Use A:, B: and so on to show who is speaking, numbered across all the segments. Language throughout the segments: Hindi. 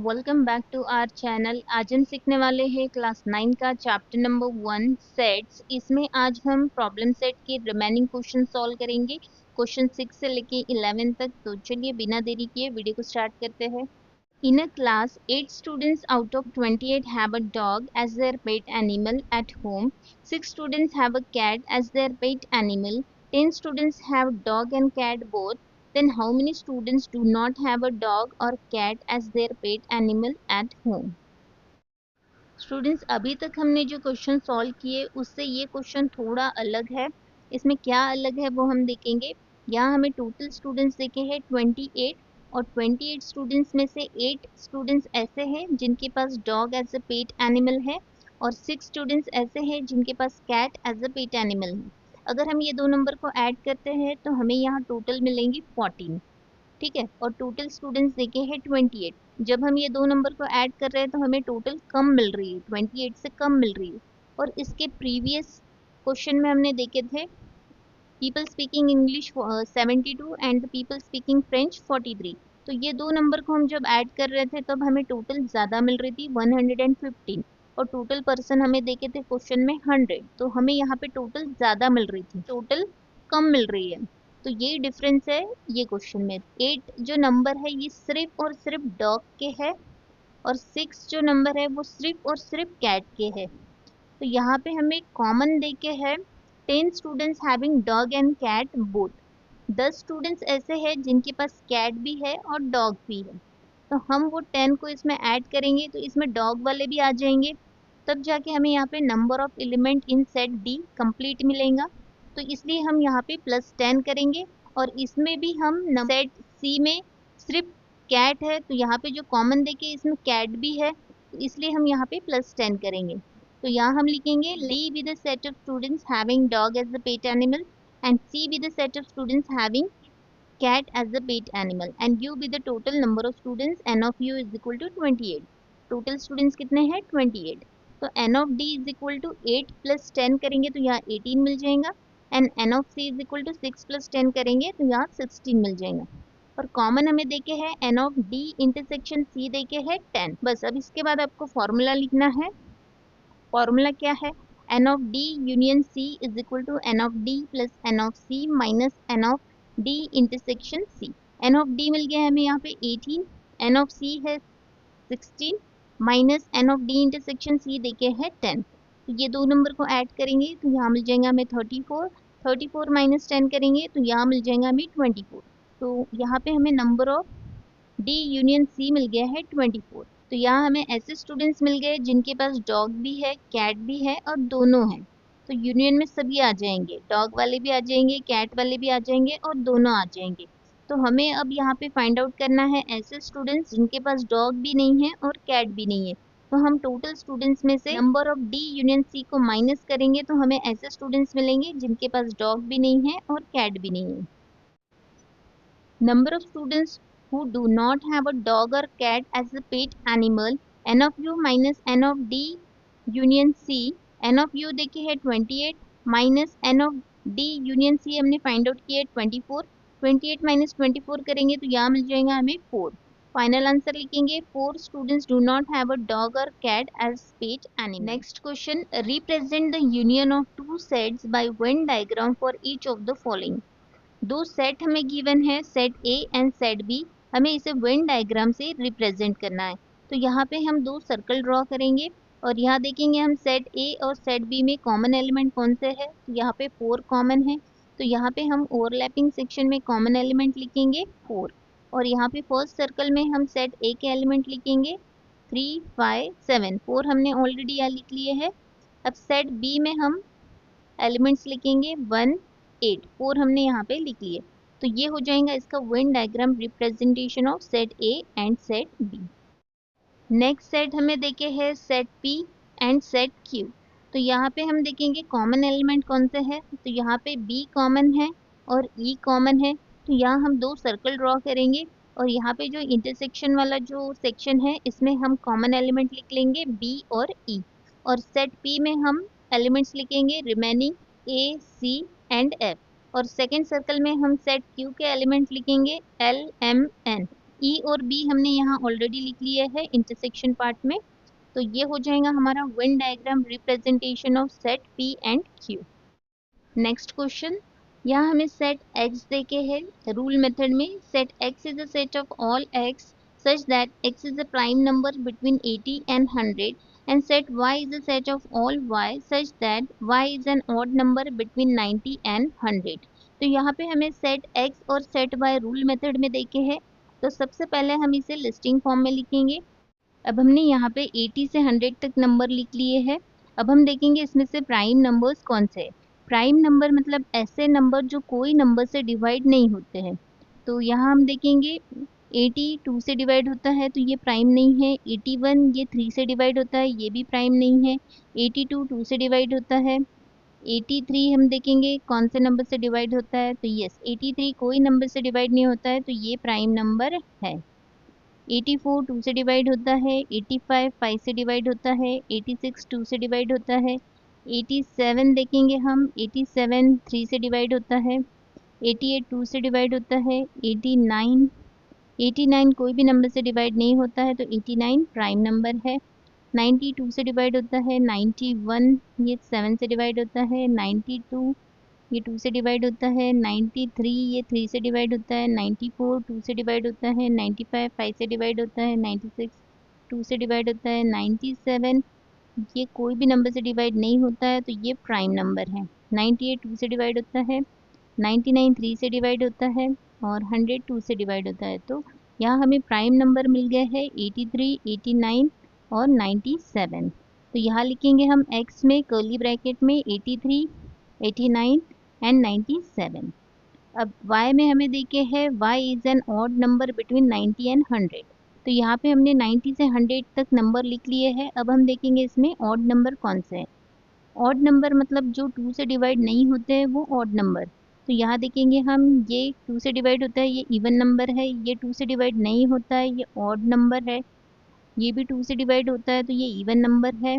A: Welcome back to our channel. आज हम सीखने वाले हैं क्लास 9 का चैप्टर नंबर 1 सेट्स। इसमें आज हम प्रॉब्लम सेट के रिमेनिंग क्वेश्चन सॉल्व करेंगे, क्वेश्चन 6 से लेके 11 तक। तो चलिए बिना देरी किए वीडियो को स्टार्ट करते हैं। In a class, 8 students out of 28 have a dog as their pet animal at home. 6 students have a cat as their pet animal. 10 students have dog and cat both. Then how many students do not have a dog or cat as their pet animal at home? Students, अभी तक हमने जो क्वेश्चन सॉल्व किए उससे ये क्वेश्चन थोड़ा अलग है। इसमें क्या अलग है वो हम देखेंगे। यहाँ हमें टोटल स्टूडेंट्स देखे हैं 28 और 28 स्टूडेंट्स में से 8 स्टूडेंट्स ऐसे हैं जिनके पास dog as a pet animal है और 6 स्टूडेंट्स ऐसे हैं जिनके पास cat as a pet animal है। अगर हम ये दो नंबर को ऐड करते हैं तो हमें यहाँ टोटल मिलेंगे 14, ठीक है। और टोटल स्टूडेंट्स देखे हैं 28। जब हम ये दो नंबर को ऐड कर रहे हैं तो हमें टोटल कम मिल रही है, 28 से कम मिल रही है। और इसके प्रीवियस क्वेश्चन में हमने देखे थे people speaking English 72 and people speaking French 43। तो ये दो नंबर को हम जब ऐड कर रहे थे तब हमें टोटल ज़्यादा मिल रही थी 115, और टोटल पर्सन हमें देखे थे क्वेश्चन में 100। तो हमें यहाँ पे टोटल ज़्यादा मिल रही थी, टोटल कम मिल रही है। तो ये डिफरेंस है ये क्वेश्चन में। 8 जो नंबर है ये सिर्फ और सिर्फ डॉग के है और 6 जो नंबर है वो सिर्फ और सिर्फ कैट के है। तो यहाँ पे हमें कॉमन देके है 10 students having dog and cat both. 10 students ऐसे हैं जिनके पास कैट भी है और डॉग भी है। तो हम वो 10 को इसमें ऐड करेंगे तो इसमें डॉग वाले भी आ जाएंगे, तब जाके हमें यहाँ पे number of element in set D complete मिलेगा। तो इसलिए हम यहाँ पे +10 करेंगे। और इसमें भी हम सेट सी में सिर्फ कैट है तो यहाँ पे जो कॉमन देके इसमें कैट भी है, तो इसलिए हम यहाँ पे +10 करेंगे। तो यहाँ हम लिखेंगे D with the set of students having dog as the pet animal and C be the set of students having cat as the pet animal and U be the total number of students। N of U is equal to 28। total students कितने हैं 28। तो N of D is equal to 8 plus 10 करेंगे तो यहाँ 18 मिल जाएगा and N of C is equal to 6 plus 10 करेंगे तो यहाँ 16 मिल जाएगा। और कॉमन हमें देके है N of D intersection C देके है 10। बस अब इसके बाद आपको फॉर्मूला लिखना है। फॉर्मूला क्या है, n of d union c is equal to n of d plus n of c minus n of d intersection c। n of d मिल गया हमें यहाँ पे 18, n of c है 16 minus n of d intersection c देके है 10। तो ये दो नंबर को ऐड करेंगे तो यहाँ मिल जाएगा हमें 34, 34 माइनस 10 करेंगे तो यहाँ मिल जाएगा हमें 24। तो यहाँ पे हमें number of D union C मिल गया है 24। तो यहाँ हमें ऐसे स्टूडेंट्स मिल गए जिनके पास डॉग भी है कैट भी है और दोनों हैं। तो यूनियन में सभी आ जाएंगे, डॉग वाले भी आ जाएंगे कैट वाले भी आ जाएंगे और दोनों आ जाएंगे। तो हमें अब यहाँ पे फाइंड आउट करना है ऐसे स्टूडेंट्स जिनके पास डॉग भी नहीं है और कैट भी नहीं है। तो हम टोटल स्टूडेंट्स में से number of D union C को माइनस करेंगे तो हमें ऐसे स्टूडेंट्स मिलेंगे जिनके पास डॉग भी नहीं है और कैट भी नहीं है। Number of students who do not have a dog or cat as a pet animal, n of u minus n of d union c। n of u देखिए है 28 minus n of d union c हमने फाइंड आउट किया है 24। 28 माइनस 24 करेंगे तो यहाँ मिल जाएगा हमें 4। फाइनल आंसर लिखेंगे 4 students do not have a dog और cat as pet animal. Next question, represent the union of two sets by Venn diagram for each of the following. दो सेट हमें गिवन है, set A and set B. हमें इसे वेन डायग्राम से रिप्रेजेंट करना है। तो यहाँ पे हम दो सर्कल ड्रॉ करेंगे और यहाँ देखेंगे हम सेट ए और सेट बी में कॉमन एलिमेंट कौन से है। तो यहाँ पे 4 कॉमन है, तो यहाँ पे हम ओवरलैपिंग सेक्शन में कॉमन एलिमेंट लिखेंगे 4। और यहाँ पे फर्स्ट सर्कल में हम सेट ए के एलिमेंट लिखेंगे 3 5 7। 4 हमने ऑलरेडी यहाँ लिख लिए है। अब सेट बी में हम एलिमेंट्स लिखेंगे 1 8। 4 हमने यहाँ पे लिख लिए। तो ये हो जाएगा इसका Venn diagram representation of set A and set B. Next set हमें देखे है set P and set Q. तो यहाँ पे हम देखेंगे कॉमन एलिमेंट कौन से है। तो यहाँ पे बी कॉमन है और ई कॉमन है। तो यहाँ हम दो सर्कल ड्रॉ करेंगे और यहाँ पे जो इंटरसेक्शन वाला जो सेक्शन है इसमें हम कॉमन एलिमेंट लिख लेंगे बी और ई। और सेट पी में हम एलिमेंट्स लिखेंगे remaining A C and F. और सेकेंड सर्कल में हम सेट क्यू के एलिमेंट लिखेंगे एल एम एन। ई और बी हमने यहाँ ऑलरेडी लिख लिया है इंटरसेक्शन पार्ट में, तो ये हो जाएगा हमारा when diagram representation of set P and Q. Next question, यहाँ हमें सेट एक्स देके है रूल मेथड में। Set x is a set of all x such that x is a prime number between 80 and 100 and set y is a set of all y such that y is an odd number between 90 and 100। तो यहाँ पे हमें सेट x और सेट y रूल मेथड में देखे हैं, तो सबसे पहले हम इसे लिस्टिंग फॉर्म में लिखेंगे। अब हमने यहाँ पे 80 से 100 तक नंबर लिख लिए हैं। अब हम देखेंगे इसमें से प्राइम नंबर्स कौन से हैं। प्राइम नंबर मतलब ऐसे नंबर जो कोई नंबर से डिवाइड नहीं होते हैं। तो यहाँ हम देखेंगे 80 2 से डिवाइड होता है तो ये प्राइम नहीं है। 81 ये 3 से डिवाइड होता है, ये भी प्राइम नहीं है। 82 2 से डिवाइड होता है। 83 हम देखेंगे कौन से नंबर से डिवाइड होता है, तो यस 83 कोई नंबर से डिवाइड नहीं होता है, तो ये प्राइम नंबर है। 84 2 से डिवाइड होता है। 85 5 से डिवाइड होता है। 86 2 से डिवाइड होता है। 87 देखेंगे हम, 87 3 से डिवाइड होता है। 88 2 से डिवाइड होता है। 89 कोई भी नंबर से डिवाइड नहीं होता है, तो 89 प्राइम नंबर है। 90 2 से डिवाइड होता है। 91 ये 7 से डिवाइड होता है। 92 ये 2 से डिवाइड होता है। 93 ये 3 से डिवाइड होता है। 94 2 से डिवाइड होता है। 95 5 से डिवाइड होता है। 96 2 से डिवाइड होता है। 97 ये कोई भी नंबर से डिवाइड नहीं होता है, तो ये प्राइम नंबर है। 98 2 से डिवाइड होता है। 99 3 से डिवाइड होता है और 100 2 से डिवाइड होता है। तो यहाँ हमें प्राइम नंबर मिल गया है 83 89 और 97। तो यहाँ लिखेंगे हम x में कर्ली ब्रैकेट में 83 89 एंड 97। अब y में हमें देखे है y is an odd number between 90 and 100। तो यहाँ पे हमने 90 से 100 तक नंबर लिख लिए हैं। अब हम देखेंगे इसमें ऑड नंबर कौन से हैं। ऑड नंबर मतलब जो 2 से डिवाइड नहीं होते हैं वो ऑड नंबर। तो यहाँ देखेंगे हम, ये 2 से डिवाइड होता है, ये इवन नंबर है। ये 2 से डिवाइड नहीं होता है, ये ऑड नंबर है। ये भी 2 से डिवाइड होता है तो ये इवन नंबर है।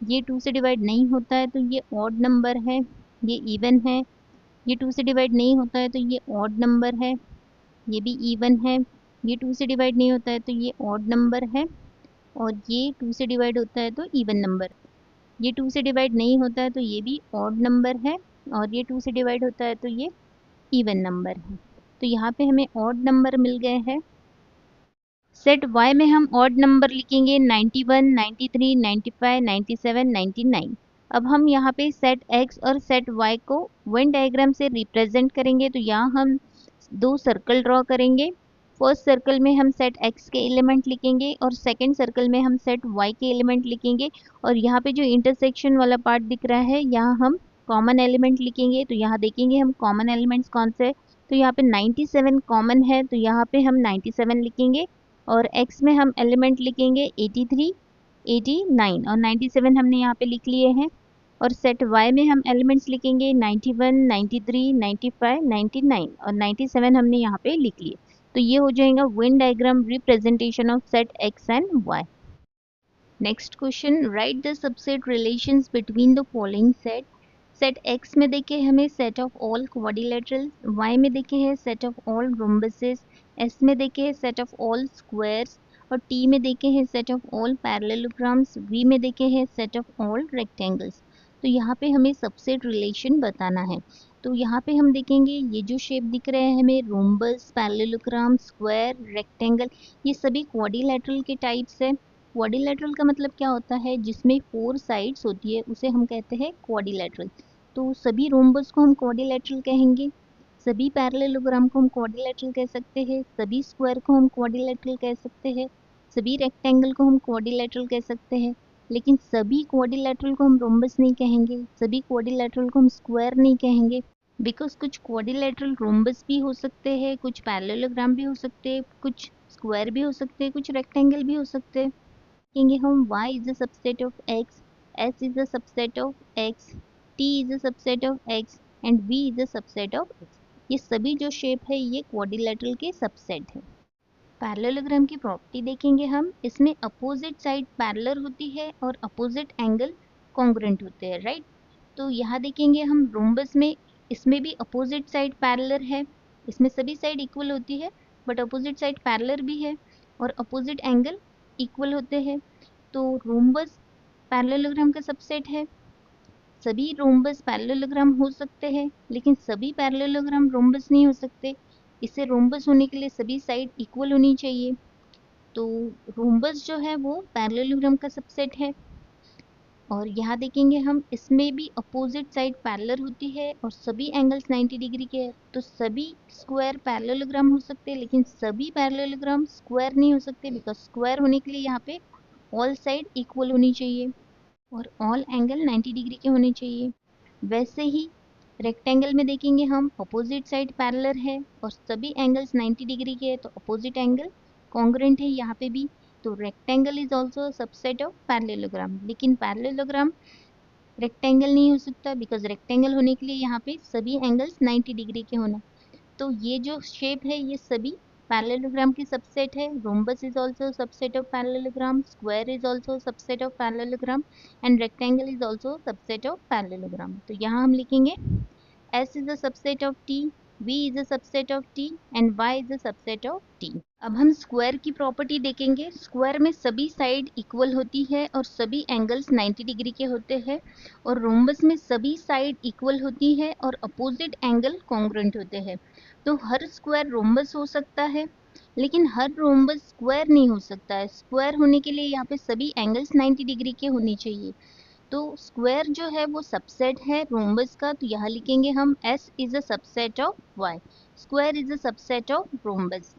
A: ये 2 से डिवाइड नहीं होता है तो ये ऑड नंबर है, ये इवन है। ये 2 से डिवाइड नहीं होता है तो ये ऑड नंबर है, ये भी इवन है। ये 2 से डिवाइड नहीं होता है तो ये ऑड नंबर है, और ये 2 से डिवाइड होता है तो इवन नंबर। ये 2 से डिवाइड नहीं होता है तो ये भी ऑड नंबर है, और ये 2 से डिवाइड होता है तो ये इवन नंबर है। तो यहाँ पे हमें ऑड नंबर मिल गए हैं। सेट y में हम ऑड नंबर लिखेंगे 91 93 95 97 99। अब हम यहाँ पे सेट x और सेट y को वेन डायग्राम से रिप्रेजेंट करेंगे। तो यहाँ हम दो सर्कल ड्रॉ करेंगे। फर्स्ट सर्कल में हम सेट x के एलिमेंट लिखेंगे और सेकंड सर्कल में हम सेट y के एलिमेंट लिखेंगे। और यहाँ पे जो इंटरसेक्शन वाला पार्ट दिख रहा है, यहाँ हम कॉमन एलिमेंट लिखेंगे। तो यहाँ देखेंगे हम कॉमन एलिमेंट्स कौन से। तो यहाँ पे 97 कॉमन है, तो यहाँ पे हम 97 लिखेंगे। और x में हम एलिमेंट लिखेंगे 83 89 और 97 हमने यहाँ पे लिख लिए हैं। और सेट y में हम एलिमेंट्स लिखेंगे 91 93 95 99 और 97 हमने यहाँ पे लिख लिए। तो ये हो जाएगा when diagram representation of set x and y। Next question, right the subset relations between the following set. Set x में देखे हमें set of all quadrilaterals, y में देखे हैं set of all rhombuses, s में देखे हैं सेट ऑफ ऑल स्क्वायर्स, और t में देखे हैं set of all parallelograms, v में देखे हैं सेट ऑफ ऑल रेक्टेंगल्स। तो यहाँ पे हमें सबसेट रिलेशन बताना है। तो यहाँ पे हम देखेंगे ये जो शेप दिख रहे हैं हमें, रोम्बस पैरेललोग्राम स्क्वायर रेक्टेंगल, ये सभी क्वाड्रिलेटरल के टाइप्स है। क्वाड्रिलेटरल का मतलब क्या होता है, जिसमें 4 साइड्स होती है उसे हम कहते हैं क्वाड्रिलेटरल। तो सभी रोम्बस को हम क्वाड्रिलेटरल कहेंगे, सभी पैरेललोग्राम को हम क्वाड्रिलेटरल कह सकते हैं, सभी स्क्वायर को हम क्वाड्रिलेटरल कह सकते हैं, सभी रेक्टेंगल को हम क्वाड्रिलेटरल कह सकते हैं। लेकिन सभी क्वाड्रिलेटरल को हम रोम्बस नहीं कहेंगे, सभी क्वाड्रिलेटरल को हम स्क्वायर नहीं कहेंगे, बिकॉज कुछ क्वाड्रिलेटरल रोम्बस भी हो सकते हैं, कुछ पैरेललोग्राम भी हो सकते हैं, कुछ स्क्वायर भी हो सकते हैं, कुछ रेक्टेंगल भी हो सकते हैं। देखेंगे हम y is a subset of x, s is a subset of x, t is a subset of x and v is a subset of x। ये सभी जो शेप है ये क्वाड्रिलेटरल के सबसेट है। पैरेललोग्राम की प्रॉपर्टी देखेंगे हम, इसमें अपोजिट साइड पैरेलल होती है और अपोजिट एंगल कॉन्ग्रुएंट होते हैं, राइट। तो यहाँ देखेंगे हम रोम्बस में, इसमें भी अपोजिट साइड पैरेलल है, इसमें सभी साइड इक्वल होती है, बट अपोजिट साइड पैरेलल भी है और अपोजिट एंगल इक्वल होते हैं। तो रोम्बस पैरेललोग्राम का सबसेट है। सभी रोम्बस पैरेललोग्राम हो सकते हैं, लेकिन सभी पैरेललोग्राम रोम्बस नहीं हो सकते। इसे रोम्बस होने के लिए सभी साइड इक्वल होनी चाहिए। तो रोम्बस जो है वो पैरेललोग्राम का सबसेट है। और यहाँ देखेंगे हम, इसमें भी अपोजिट साइड पैरेलल होती है और सभी एंगल्स 90 डिग्री के हैं। तो सभी स्क्वायर पैरेललोग्राम हो सकते हैं, लेकिन सभी पैरेललोग्राम स्क्वायर नहीं हो सकते, बिकॉज स्क्वायर होने के लिए यहाँ पे ऑल साइड इक्वल होनी चाहिए और ऑल एंगल 90 डिग्री के होने चाहिए। वैसे ही रेक्टेंगल में देखेंगे हम, अपोजिट साइड पैरेलल है और सभी एंगल्स 90 डिग्री के हैं, तो अपोजिट एंगल कॉन्ग्रुएंट है यहाँ पे भी। तो rectangle is also subset of parallelogram, लेकिन पैरेललोग्राम रेक्टेंगल नहीं हो सकता, बिकॉज रेक्टेंगल होने के लिए यहाँ पे सभी एंगल्स 90 डिग्री के होना। तो ये जो शेप है ये सभी पैरेललोग्राम की सबसेट है। Rhombus is also subset of parallelogram, square is also subset of parallelogram and rectangle is also subset of parallelogram. तो यहाँ हम लिखेंगे S is a subset of T, V is a subset of T and Y is a subset of T। अब हम स्क्वायर की प्रॉपर्टी देखेंगे। स्क्वायर में सभी साइड इक्वल होती है और सभी एंगल्स 90 डिग्री के होते हैं, और रोम्बस में सभी साइड इक्वल होती है और अपोजिट एंगल कॉन्ग्रुएंट होते हैं। तो हर स्क्वायर रोम्बस हो सकता है, लेकिन हर रोम्बस स्क्वायर नहीं हो सकता है। स्क्वायर होने के लिए यहाँ पे सभी एंगल्स 90 डिग्री के होने चाहिए। तो स्क्वायर जो है वो सबसेट है रोम्बस का, तो यहाँ लिखेंगे हम S is a subset of Y। Square is a subset of rhombus.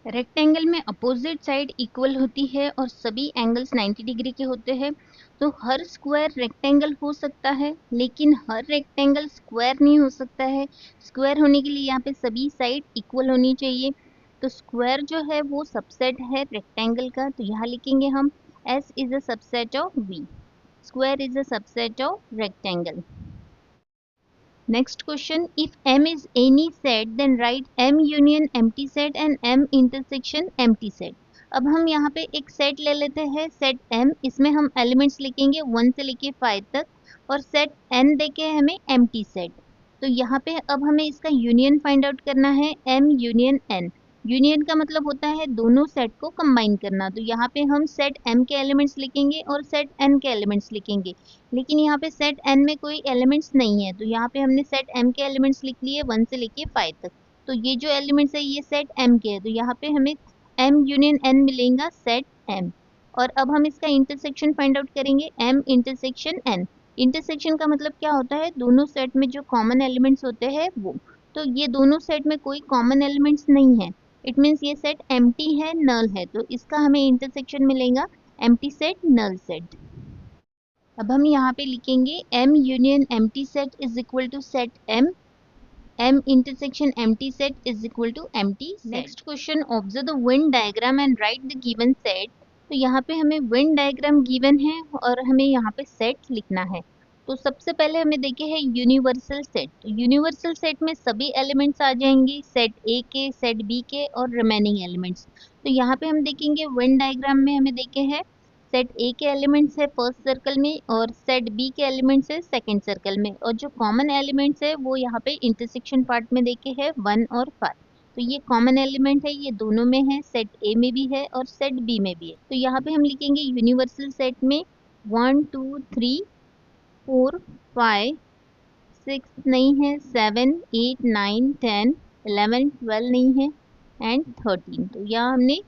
A: Rectangle में अपोजिट साइड इक्वल होती है और सभी एंगल्स 90 डिग्री के होते हैं। तो हर स्क्वायर रेक्टेंगल हो सकता है, लेकिन हर रेक्टेंगल स्क्वायर नहीं हो सकता है। स्क्वायर होने के लिए यहाँ पे सभी साइड इक्वल होनी चाहिए। तो स्क्वायर जो है वो सबसेट है रेक्टेंगल का, तो यहाँ लिखेंगे हम S is a subset of V। Square is a subset of rectangle. Next question, if M is any set, then write M union empty set and M intersection empty set। अब हम यहाँ पे एक सेट ले लेते हैं, सेट M। इसमें हम एलिमेंट्स लिखेंगे 1 से लेके 5 तक, और सेट N देके हमें एम्प्टी सेट। तो यहाँ पे अब हमें इसका यूनियन फाइंड आउट करना है, M यूनियन N। यूनियन का मतलब होता है दोनों सेट को कंबाइन करना। तो यहाँ पे हम सेट M के एलिमेंट्स लिखेंगे और सेट N के एलिमेंट्स लिखेंगे, लेकिन यहाँ पे सेट N में कोई एलिमेंट्स नहीं है। तो यहाँ पे हमने सेट M के एलिमेंट्स लिख लिए 1 से लेके 5 तक। तो ये जो एलिमेंट्स है ये सेट M के है, तो यहाँ पे हमें M यूनियन N मिलेगा सेट M। और अब हम इसका इंटरसेक्शन फाइंड आउट करेंगे, M इंटरसेक्शन N। इंटरसेक्शन का मतलब क्या होता है, दोनों सेट में जो कॉमन एलिमेंट्स होते हैं वो। तो ये दोनों सेट में कोई कॉमन एलिमेंट्स नहीं है, इट मीन्स ये सेट एम्प्टी है, नल है, तो इसका हमें इंटरसेक्शन मिलेगा एम्प्टी सेट, नल सेट। अब हम यहाँ पे लिखेंगे M union empty set is equal to set M, M intersection empty set is equal to empty set. Next question, observe the Venn diagram and write the given set. तो यहाँ पे हमें वेन डायग्राम गिवन है और हमें यहाँ पे सेट लिखना है। तो सबसे पहले हमें देखे है यूनिवर्सल सेट। तो यूनिवर्सल सेट में सभी एलिमेंट्स आ जाएंगे, सेट A के, सेट B के और रिमेनिंग एलिमेंट्स। तो यहाँ पे हम देखेंगे वेन डायग्राम में हमें देखे हैं सेट A के एलिमेंट्स है फर्स्ट सर्कल में और सेट B के एलिमेंट्स है सेकंड सर्कल में, और जो कॉमन एलिमेंट्स है वो यहाँ पे इंटरसेक्शन पार्ट में देखे हैं 1 और 5। तो ये कॉमन एलिमेंट है, ये दोनों में है, सेट A में भी है और सेट B में भी है। तो यहाँ पे हम लिखेंगे यूनिवर्सल सेट में 1 2 3 4 5 6 नहीं है, 7 8 9 10 11 12 नहीं है एंड 13। तो यहाँ हमने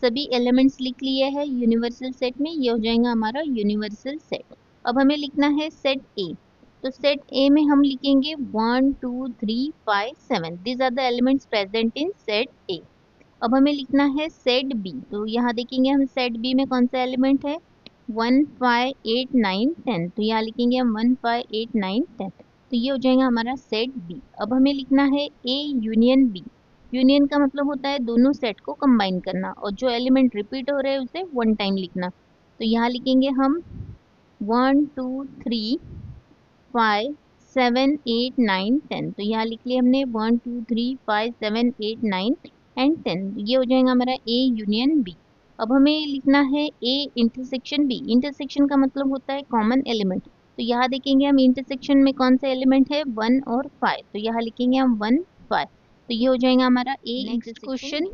A: सभी एलिमेंट्स लिख लिए हैं यूनिवर्सल सेट में, ये हो जाएगा हमारा यूनिवर्सल सेट। अब हमें लिखना है सेट A। तो सेट A में हम लिखेंगे 1 2 3 5 7, these are the elements present in set A। अब हमें लिखना है सेट B। तो यहाँ देखेंगे हम सेट B में कौन सा एलिमेंट है 1 5 8 9 10, तो यहाँ लिखेंगे हम 1 5 8 9 10। तो ये हो जाएगा हमारा सेट B। अब हमें लिखना है A यूनियन B। यूनियन का मतलब होता है दोनों सेट को कंबाइन करना, और जो एलिमेंट रिपीट हो रहे हैं उसे 1 टाइम लिखना। तो यहाँ लिखेंगे हम 1 2 3 5 7 8 9 10। तो यहाँ लिख लिया हमने 1 2 3 5 7 8 9 एंड 10। ये हो जाएगा हमारा A यूनियन B। अब हमें लिखना है A इंटरसेक्शन B। इंटरसेक्शन का मतलब होता है कॉमन एलिमेंट। तो यहाँ देखेंगे हम इंटरसेक्शन में कौन सा एलिमेंट है 1 और 5, तो यहाँ लिखेंगे हम 1 5। तो तो ये हो जाएगा हमारा ए। नेक्स्ट क्वेश्चन,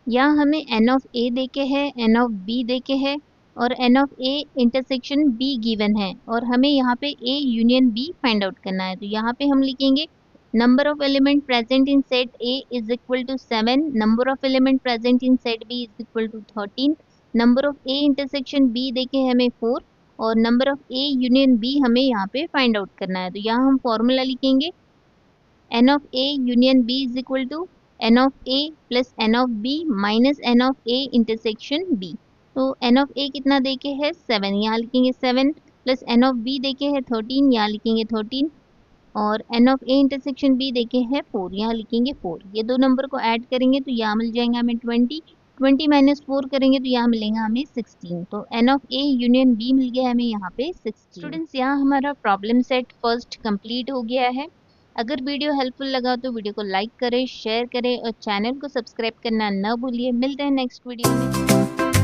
A: यहाँ हमें एन ऑफ ए देके है, एन ऑफ बी देके है और n of A intersection B given है और हमें यहाँ पे A union B find out करना है। तो यहाँ पे हम लिखेंगे number of element present in set A is equal to 7, number of element present in set B is equal to 13, number of A intersection B देके हमें 4 और number of A union B हमें यहाँ पे फाइंड आउट करना है। तो यहाँ हम फॉर्मूला लिखेंगे n of a union b is equal to n of a plus n of b minus n of a intersection b। तो n of a कितना देके है 7, यहाँ लिखेंगे 7 प्लस n of b देके है 13, यहाँ लिखेंगे 13 और n of a intersection b देके है 4, यहाँ लिखेंगे 4। ये दो नंबर को ऐड करेंगे तो यहाँ मिल जाएगा हमें 20, 20 माइनस 4 करेंगे तो यहाँ मिलेगा हमें 16। तो n of a union b मिल गया हमें यहाँ पे 16। स्टूडेंट्स, यहाँ हमारा प्रॉब्लम सेट फर्स्ट कंप्लीट हो गया है। अगर वीडियो हेल्पफुल लगा तो वीडियो को लाइक करें, शेयर करें और चैनल को सब्सक्राइब करना न भूलिए। मिलते हैं नेक्स्ट वीडियो में।